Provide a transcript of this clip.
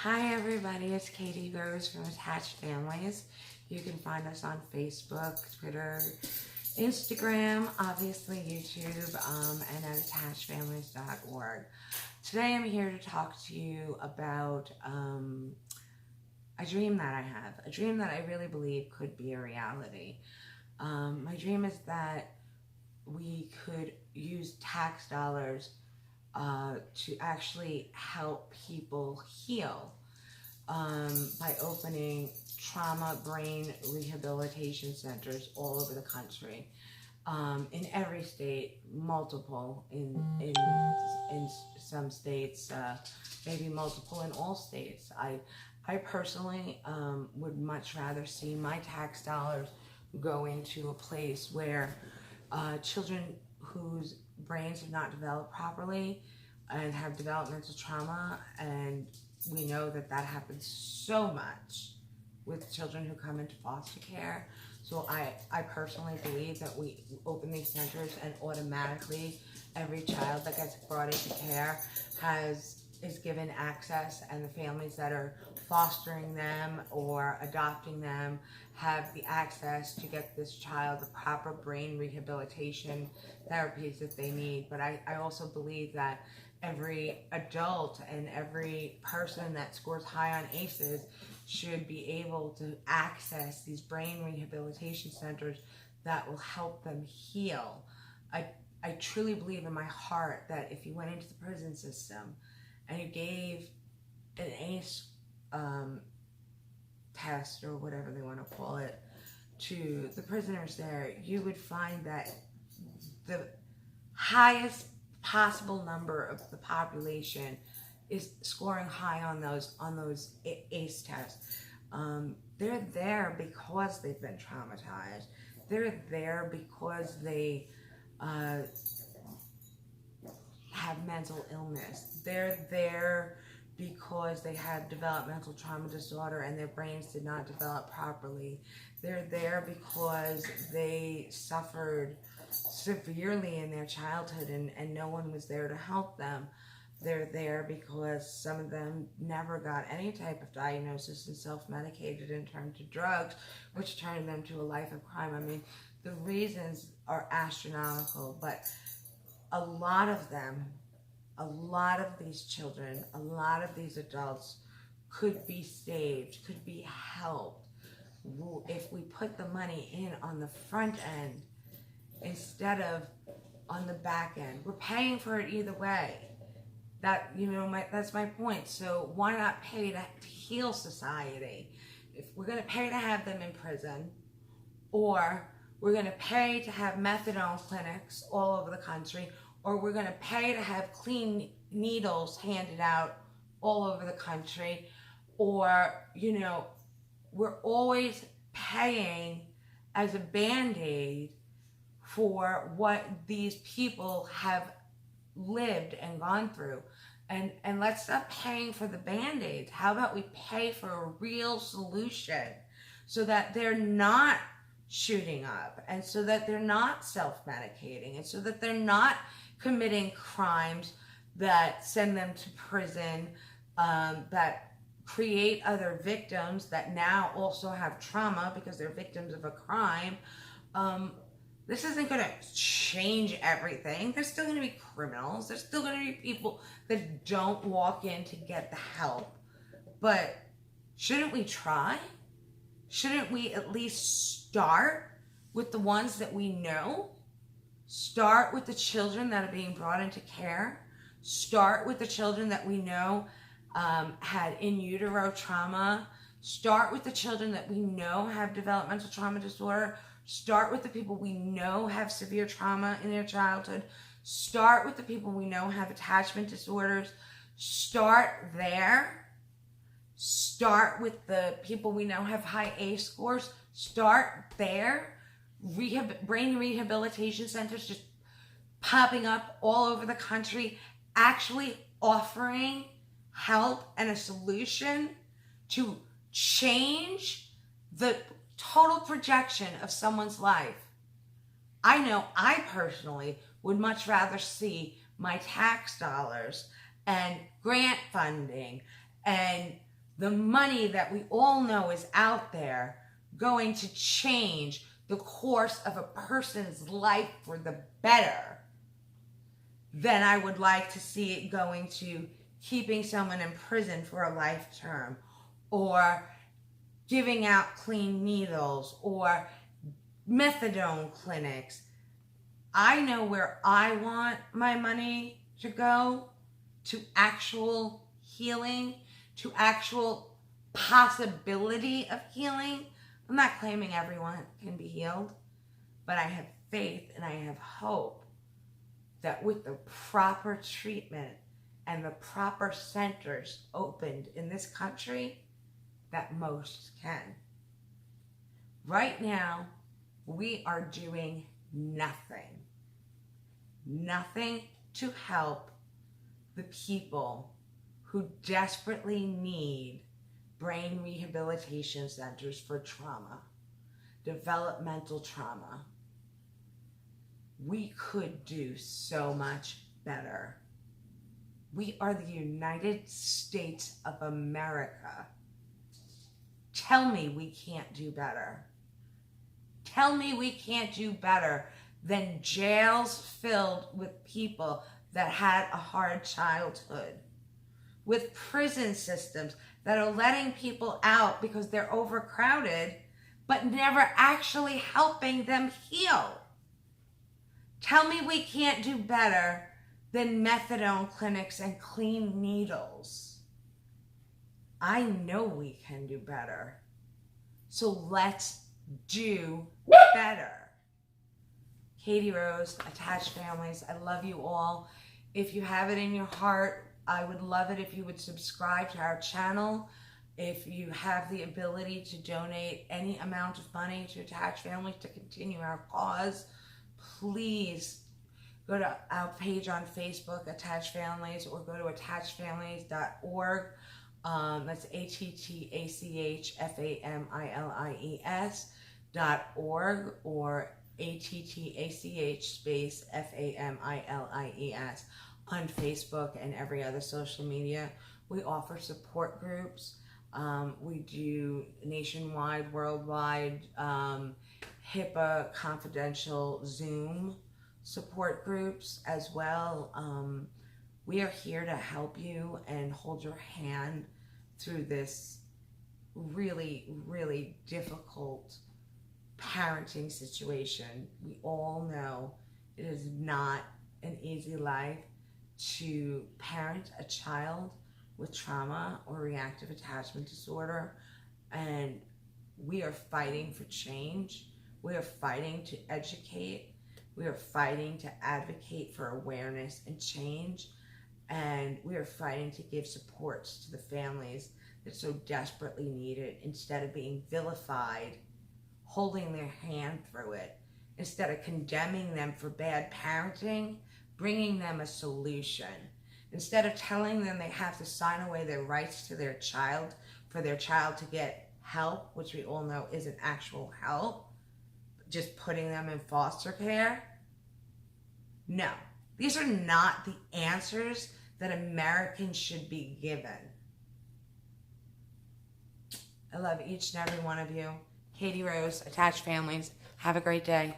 Hi everybody, it's Katie Rose from Attached Families. You can find us on Facebook, Twitter, Instagram, obviously YouTube, and at attachedfamilies.org. Today I'm here to talk to you about a dream that I have, a dream that I really believe could be a reality. My dream is that we could use tax dollars to actually help people heal by opening trauma brain rehabilitation centers all over the country, in every state, multiple in some states, maybe multiple in all states. I personally would much rather see my tax dollars go into a place where children whose brains have not developed properly and have developmental trauma, and we know that that happens so much with children who come into foster care. So I personally believe that we open these centers and automatically every child that gets brought into care is given access, and the families that are fostering them or adopting them have the access to get this child the proper brain rehabilitation therapies that they need. But I also believe that every adult and every person that scores high on ACEs should be able to access these brain rehabilitation centers that will help them heal. I truly believe in my heart that if you went into the prison system and you gave an ACE test, or whatever they want to call it, to the prisoners there, you would find that the highest possible number of the population is scoring high on those ACE tests. They're there because they've been traumatized. They're there because they have mental illness. They're there because they have developmental trauma disorder and their brains did not develop properly. They're there because they suffered severely in their childhood and no one was there to help them. They're there because some of them never got any type of diagnosis and self-medicated and turned to drugs, which turned them to a life of crime. I mean, the reasons are astronomical, but a lot of them, a lot of these children, a lot of these adults could be saved, could be helped if we put the money in on the front end instead of on the back end. We're paying for it either way. That's my point. So why not pay to heal society? If we're going to pay to have them in prison, or we're going to pay to have methadone clinics all over the country, or we're going to pay to have clean needles handed out all over the country, or, we're always paying as a bandaid for what these people have lived and gone through. And let's stop paying for the band-aids. How about we pay for a real solution so that they're not shooting up, and so that they're not self-medicating, and so that they're not committing crimes that send them to prison, that create other victims that now also have trauma because they're victims of a crime. This isn't going to change everything. There's still going to be criminals. There's still going to be people that don't walk in to get the help. But shouldn't we try? Shouldn't we at least start with the ones that we know? Start with the children that are being brought into care. Start with the children that we know had in utero trauma. Start with the children that we know have developmental trauma disorder. Start with the people we know have severe trauma in their childhood. Start with the people we know have attachment disorders. Start there. Start with the people we know have high ACE scores. Start there. Brain rehabilitation centers just popping up all over the country, actually offering help and a solution to change the total projection of someone's life. I know I personally would much rather see my tax dollars and grant funding and the money that we all know is out there going to change the course of a person's life for the better, then I would like to see it going to keeping someone in prison for a life term, or giving out clean needles, or methadone clinics. I know where I want my money to go, to actual healing, to actual possibility of healing. I'm not claiming everyone can be healed, but I have faith and I have hope that with the proper treatment and the proper centers opened in this country, that most can. Right now, we are doing nothing to help the people who desperately need brain rehabilitation centers for trauma, developmental trauma. We could do so much better. We are the United States of America. Tell me we can't do better. Tell me we can't do better than jails filled with people that had a hard childhood, with prison systems that are letting people out because they're overcrowded, but never actually helping them heal. Tell me we can't do better than methadone clinics and clean needles. I know we can do better. So let's do better. Katie Rose, Attached Families, I love you all. If you have it in your heart, I would love it if you would subscribe to our channel. If you have the ability to donate any amount of money to Attached Families to continue our cause, please go to our page on Facebook, Attached Families, or go to attachedfamilies.org. That's attachfamiles.org, or attach_familes on Facebook and every other social media. We offer support groups. We do nationwide, worldwide, HIPAA confidential Zoom support groups as well. We are here to help you and hold your hand through this really, really difficult parenting situation. We all know it is not an easy life to parent a child with trauma or reactive attachment disorder, and we are fighting for change. We are fighting to educate. We are fighting to advocate for awareness and change, and we are fighting to give supports to the families that so desperately need it, instead of being vilified, holding their hand through it, instead of condemning them for bad parenting, bringing them a solution. Instead of telling them they have to sign away their rights to their child for their child to get help, which we all know isn't actual help, just putting them in foster care. No, these are not the answers that Americans should be given. I love each and every one of you. Katie Rose, Attached Families. Have a great day.